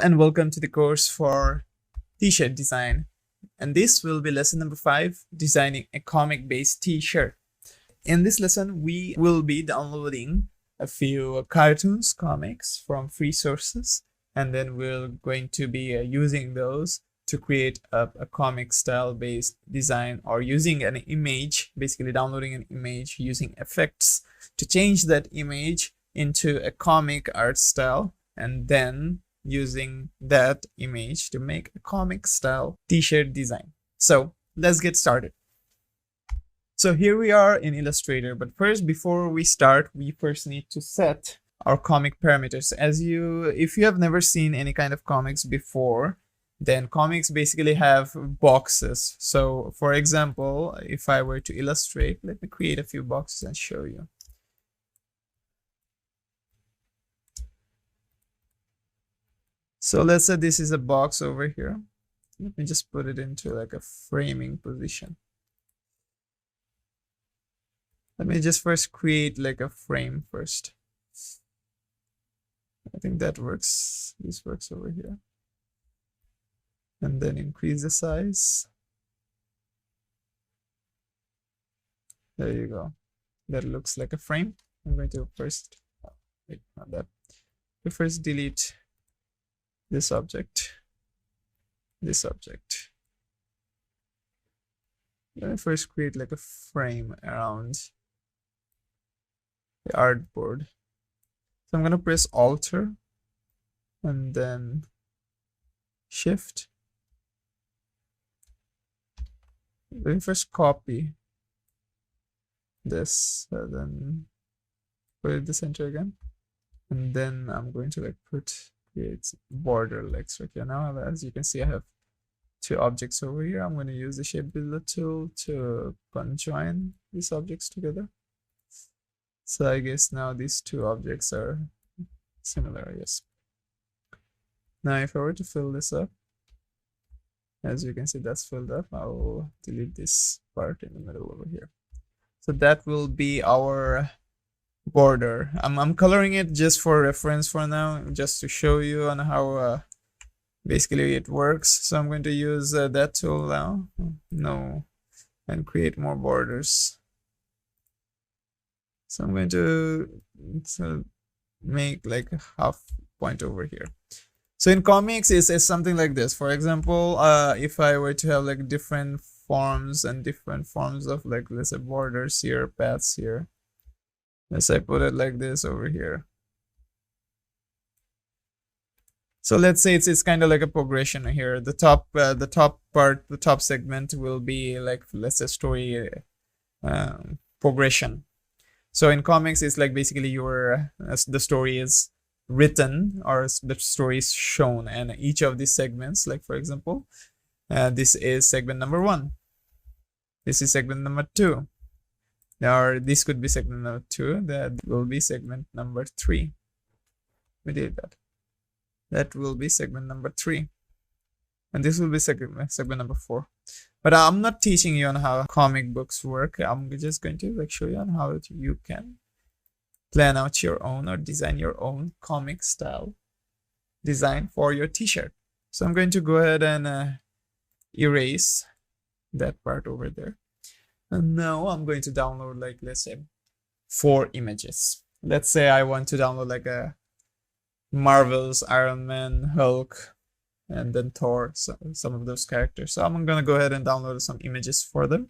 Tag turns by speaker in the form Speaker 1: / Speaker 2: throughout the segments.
Speaker 1: and welcome to the course for t-shirt design. And this will be lesson number 5, designing a comic-based t-shirt. In this lesson, we will be downloading a few cartoons, comics from free sources, and then we're going to be using those to create a comic style based design, or using an image, basically downloading an image using effects to change that image into a comic art style, and then using that image to make a comic style t-shirt design. So let's get started. So here we are in Illustrator, but first, before we start, we first need to set our comic parameters. If you have never seen any kind of comics before, then comics basically have boxes. So for example, if I were to illustrate, let me create a few boxes and show you. So let's say this is a box over here. Let me just put it into like a framing position. Let me just first create like a frame first. I think that works. This works over here. And then increase the size. There you go. That looks like a frame. I'm going to first, wait, not that. We first delete this object, this object. Let me first create like a frame around the artboard. So I'm going to press Alt and then Shift. Let me first copy this, then put it in the center again, and then I'm going to like create border legs right here. Now, as you can see, I have two objects over here. I'm going to use the shape builder tool to conjoin these objects together. So I guess now these two objects are similar, yes. Now if I were to fill this up, as you can see, that's filled up. I'll delete this part in the middle over here. So that will be our border. I'm coloring it just for reference for now, just to show you on how basically it works. So I'm going to use that tool now, and create more borders. So I'm going to make like a half point over here. So in comics, it's something like this. For example, if I were to have like different forms of like, let's say, borders here, paths here. Let's say I put it like this over here. So let's say it's kind of like a progression here. The top part, the top segment will be like, let's say, story progression. So in comics, it's like basically the story is written, or the story is shown, and each of these segments, like for example, this is segment number 1. This is segment number 2. Or this could be segment number 2. That will be segment number 3. We did that. That will be segment number 3. And this will be segment number 4. But I'm not teaching you on how comic books work. I'm just going to like show you on how you can plan out your own or design your own comic style design for your t-shirt. So I'm going to go ahead and erase that part over there. And now I'm going to download, like, let's say 4 images. Let's say I want to download like a Marvel's Iron Man, Hulk, and then Thor, so some of those characters. So I'm going to go ahead and download some images for them,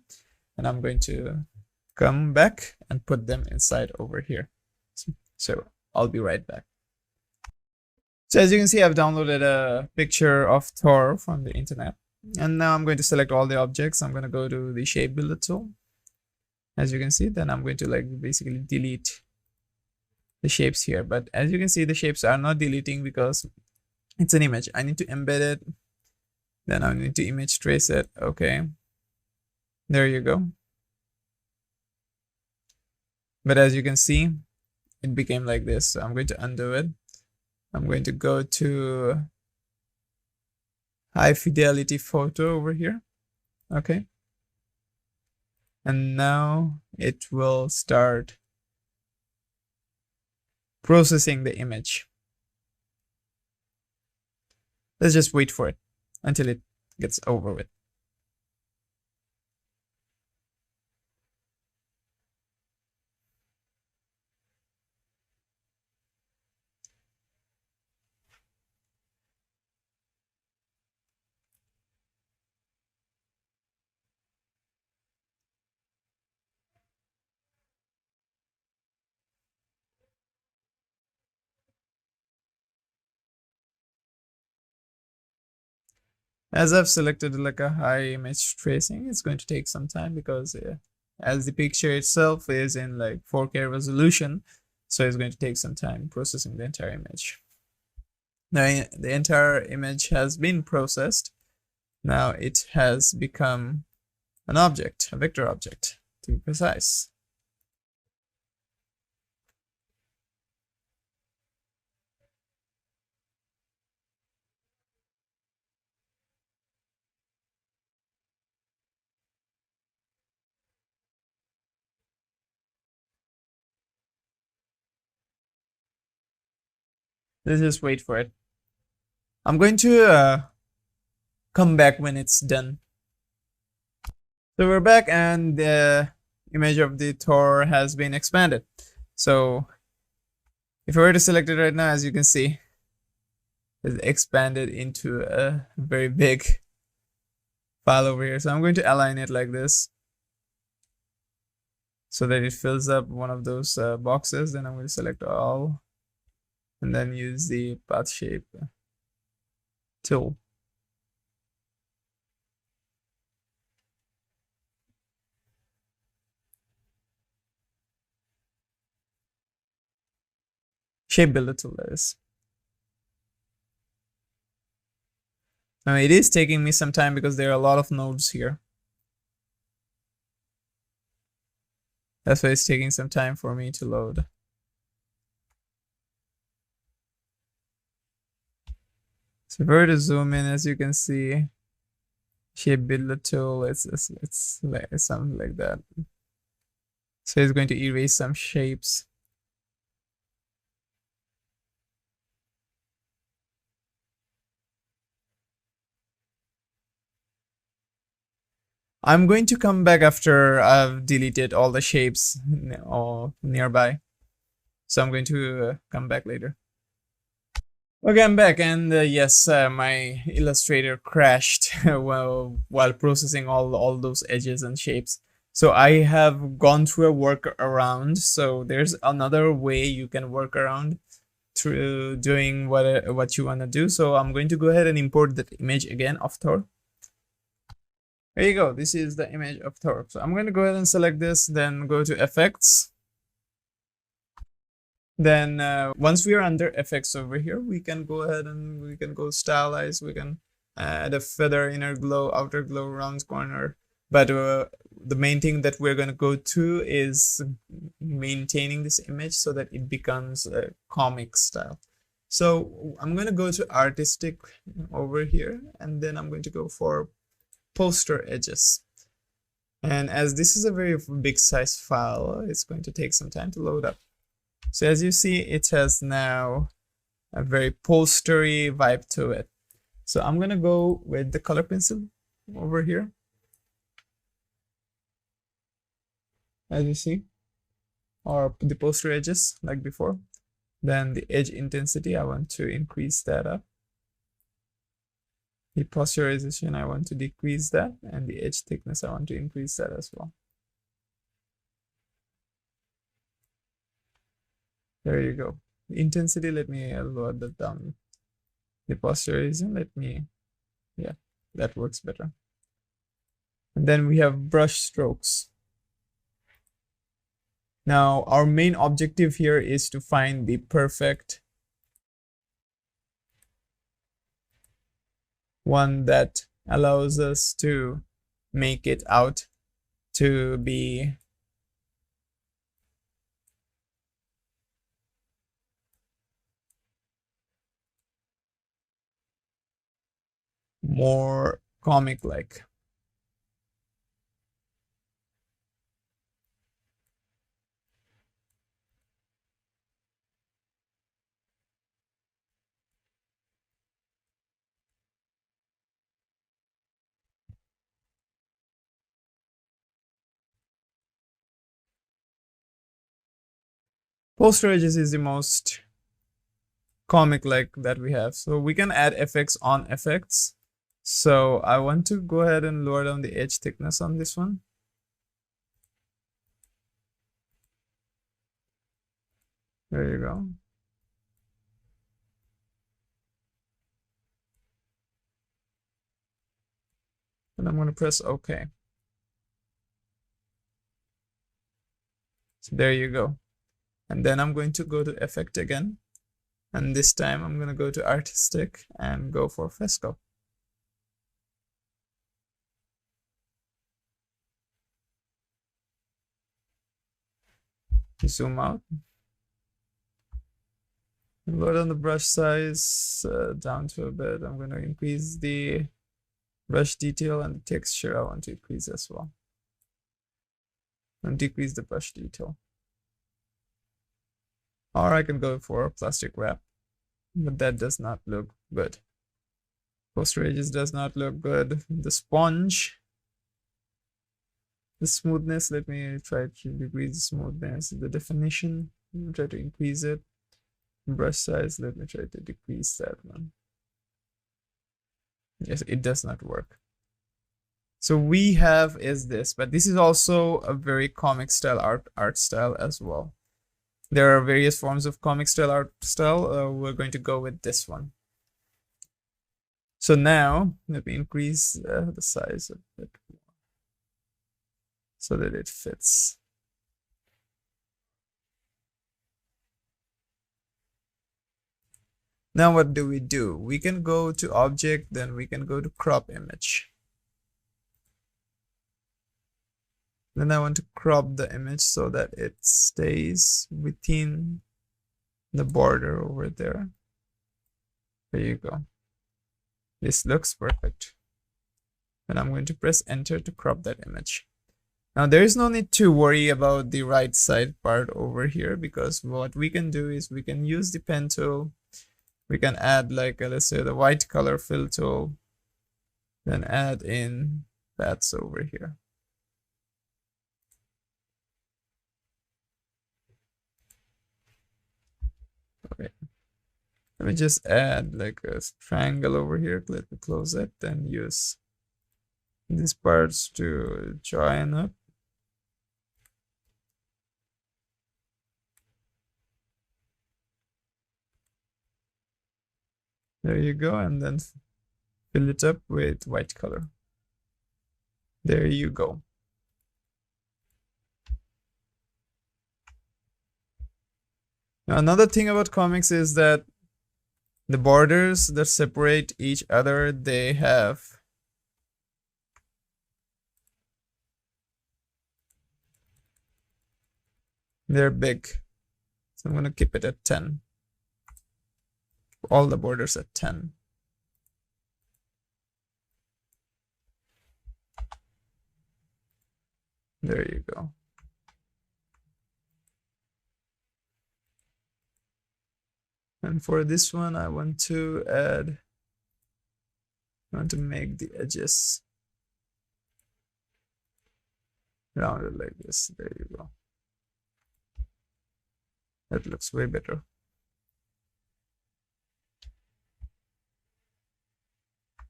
Speaker 1: and I'm going to come back and put them inside over here. So I'll be right back. So as you can see, I've downloaded a picture of Thor from the internet, and now I'm going to select all the objects. I'm going to go to the shape builder tool, as you can see. Then I'm going to like basically delete the shapes here, but as you can see, the shapes are not deleting because it's an image. I need to embed it, then I need to image trace it. Okay, there you go. But as you can see, it became like this. So I'm going to undo it. I'm going to go to high fidelity photo over here. Okay, and now it will start processing the image. Let's just wait for it until it gets over with. As I've selected like a high image tracing, it's going to take some time because as the picture itself is in like 4K resolution, so it's going to take some time processing the entire image. Now the entire image has been processed. Now it has become an object, a vector object to be precise. Let's just wait for it. I'm going to come back when it's done. So we're back and the image of the Thor has been expanded. So if I were to select it right now, as you can see, it's expanded into a very big file over here. So I'm going to align it like this so that it fills up one of those boxes. Then I'm going to select all and then use the path shape tool. Shape builder tool, that is. Now it is taking me some time because there are a lot of nodes here. That's why it's taking some time for me to load. So if I were to zoom in, as you can see, shape builder tool, it's like something like that. So it's going to erase some shapes. I'm going to come back after I've deleted all the shapes nearby. So I'm going to come back later. Okay, I'm back, and yes, my Illustrator crashed while processing all those edges and shapes. So I have gone through a workaround. So there's another way you can work around through doing what you want to do. So I'm going to go ahead and import that image again of Thor. There you go. This is the image of Thor. So I'm going to go ahead and select this, then go to effects. Then once we are under effects over here, we can go ahead and we can go stylize. We can add a feather, inner glow, outer glow, round corner. But the main thing that we're going to go to is maintaining this image so that it becomes a comic style. So I'm going to go to artistic over here, and then I'm going to go for poster edges. And as this is a very big size file, it's going to take some time to load up. So as you see, it has now a very postery vibe to it. So I'm going to go with the color pencil over here. As you see, or the poster edges like before. Then the edge intensity, I want to increase that up. The posterization, I want to decrease that. And the edge thickness, I want to increase that as well. There you go. The intensity, let me lower that down. The posterization, yeah, that works better. And then we have brush strokes. Now, our main objective here is to find the perfect one that allows us to make it out to be more comic-like. poster edges is the most comic like that we have. So we can add effects on effects. So I want to go ahead and lower down the edge thickness on this one. There you go. And I'm going to press OK. So there you go. And then I'm going to go to Effect again. And this time I'm going to go to Artistic and go for Fresco. Zoom out. Load on the brush size down to a bit. I'm going to increase the brush detail and the texture. I want to increase as well. And decrease the brush detail. Or I can go for a plastic wrap, but that does not look good. Poster edges does not look good. The sponge, the smoothness, let me try to decrease the smoothness. The definition, let me try to increase it. Brush size, let me try to decrease that one. Yes, it does not work. So we have is this, but this is also a very comic style art style as well. There are various forms of comic style art style. We're going to go with this one. So now let me increase the size a bit more so that it fits. Now what do? We can go to object, then we can go to crop image. Then I want to crop the image so that it stays within the border over there. There you go. This looks perfect. And I'm going to press enter to crop that image. Now there is no need to worry about the right side part over here, because what we can do is we can use the pen tool. We can add like let's say the white color fill tool, then add in paths over here. Okay, let me just add like a triangle over here. Let me close it, then use these parts to join up. There you go, and then fill it up with white color. There you go. Now, another thing about comics is that the borders that separate each other, they're big. So I'm going to keep it at 10. All the borders at 10. There you go. And for this one, I want to make the edges rounded like this. There you go. That looks way better.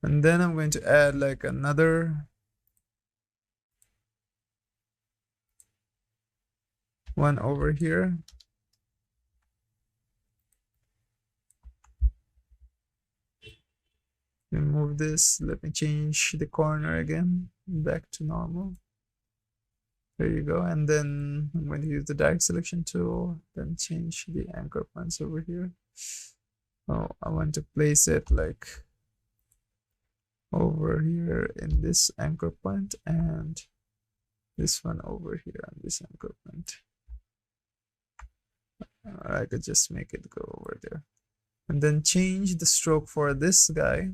Speaker 1: And then I'm going to add like another one over here. Remove this. Let me change the corner again back to normal. There you go. And then I'm going to use the direct selection tool, then change the anchor points over here. Oh, I want to place it like over here in this anchor point, and this one over here on this anchor point. Or I could just make it go over there. And then change the stroke for this guy.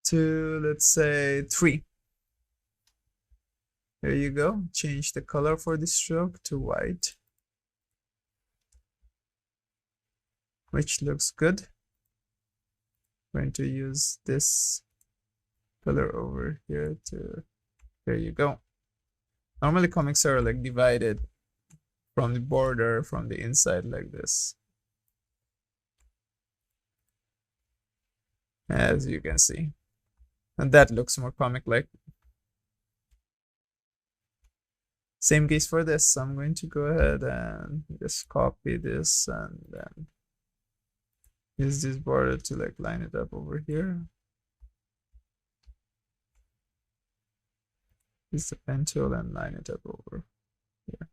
Speaker 1: To, let's say, 3. There you go. Change the color for the stroke to white. which looks good. I'm going to use this color over here to, there you go. Normally comics are like divided from the border from the inside like this, as you can see, and that looks more comic-like. Same case for this. I'm going to go ahead and just copy this and then use this border to like line it up over here. Use the pen tool and line it up over here.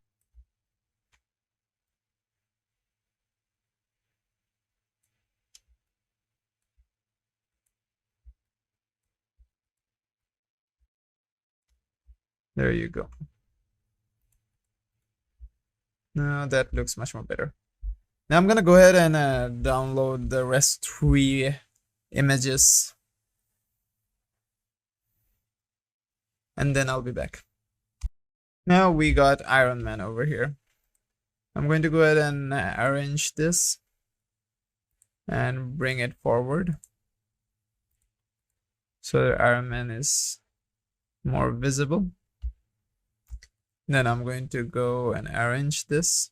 Speaker 1: There you go. Now that looks much more better. Now I'm gonna go ahead and download the rest 3 images, and then I'll be back. Now we got Iron Man over here. I'm going to go ahead and arrange this and bring it forward so that Iron Man is more visible. Then I'm going to go and arrange this,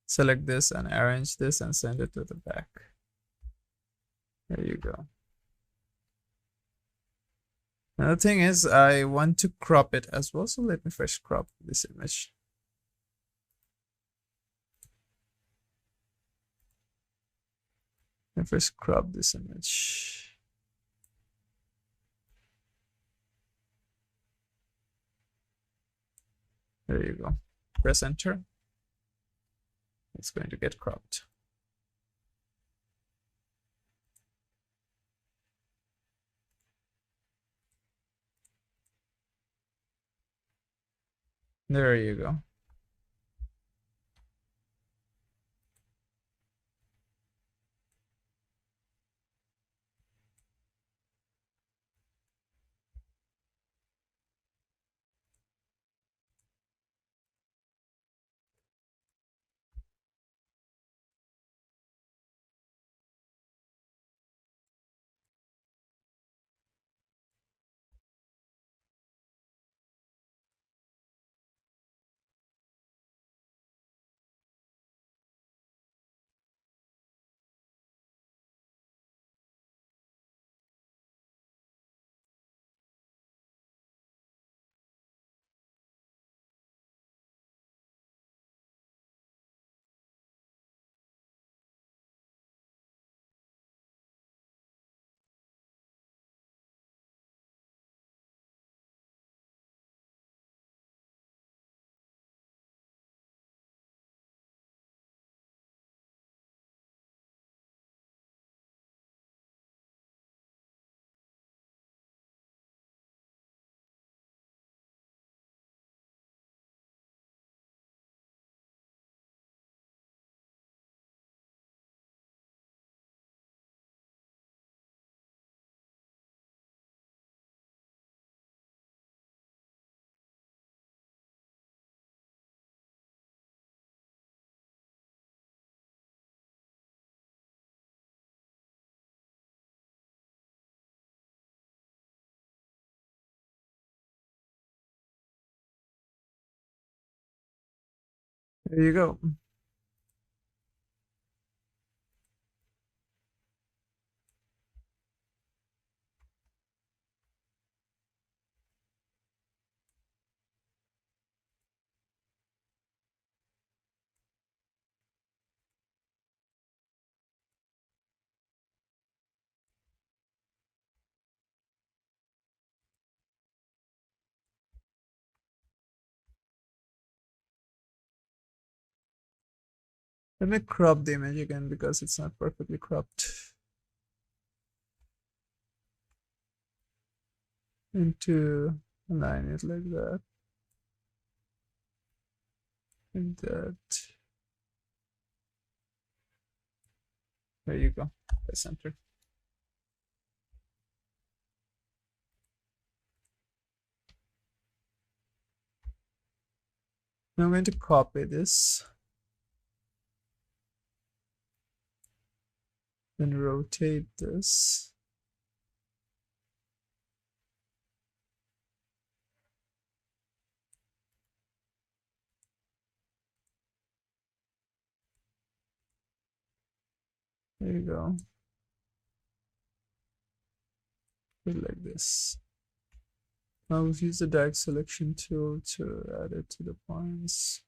Speaker 1: select this and arrange this and send it to the back. There you go. Now the thing is, I want to crop it as well, so let me first crop this image. Let me first crop this image. There you go. Press enter. It's going to get cropped. There you go. There you go. Let me crop the image again because it's not perfectly cropped. And to align it like that. Like that. There you go. Press enter. Now I'm going to copy this. Then rotate this. There you go. Put it like this. Now we'll use the direct selection tool to add it to the points.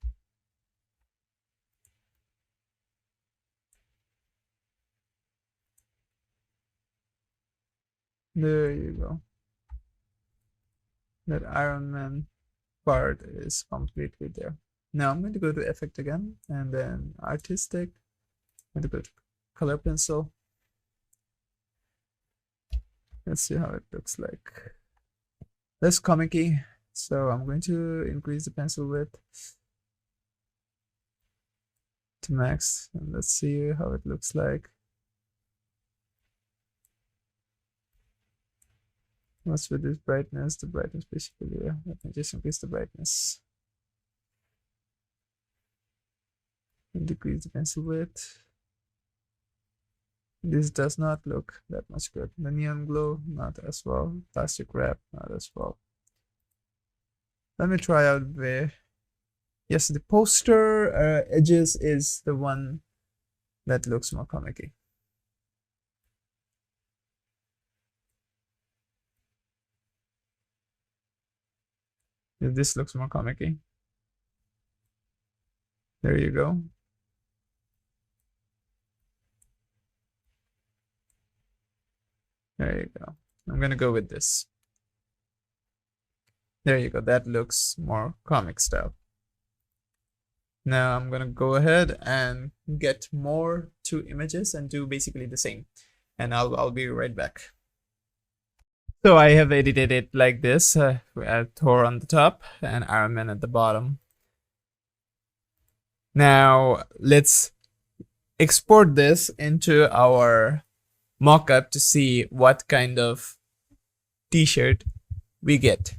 Speaker 1: There you go. That Iron Man part is completely there. Now I'm going to go to Effect again, and then Artistic. I'm going to go to Color Pencil. Let's see how it looks like. Less comic-y, so I'm going to increase the pencil width to max, and let's see how it looks like. What's with this brightness? The brightness basically, yeah. Let me just increase the brightness. And decrease the pencil width. This does not look that much good. The neon glow, not as well. Plastic wrap, not as well. Let me try out the... Yes, the poster edges is the one that looks more comic-y. This looks more comic-y. There you go. There you go. I'm gonna go with this. There you go. That looks more comic style. Now I'm gonna go ahead and get more two images and do basically the same. And I'll be right back. So I have edited it like this. We add Thor on the top and Iron Man at the bottom. Now let's export this into our mockup to see what kind of t-shirt we get.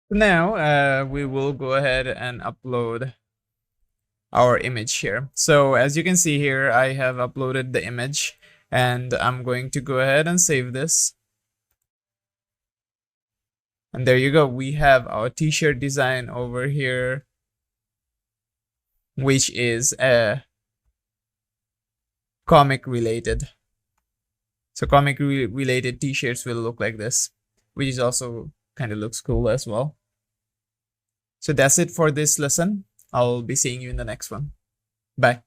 Speaker 1: Now we will go ahead and upload our image here. So as you can see here, I have uploaded the image, and I'm going to go ahead and save this. And there you go. We have our t-shirt design over here, which is comic related. So comic related t-shirts will look like this, which is also kind of looks cool as well. So that's it for this lesson. I'll be seeing you in the next one. Bye.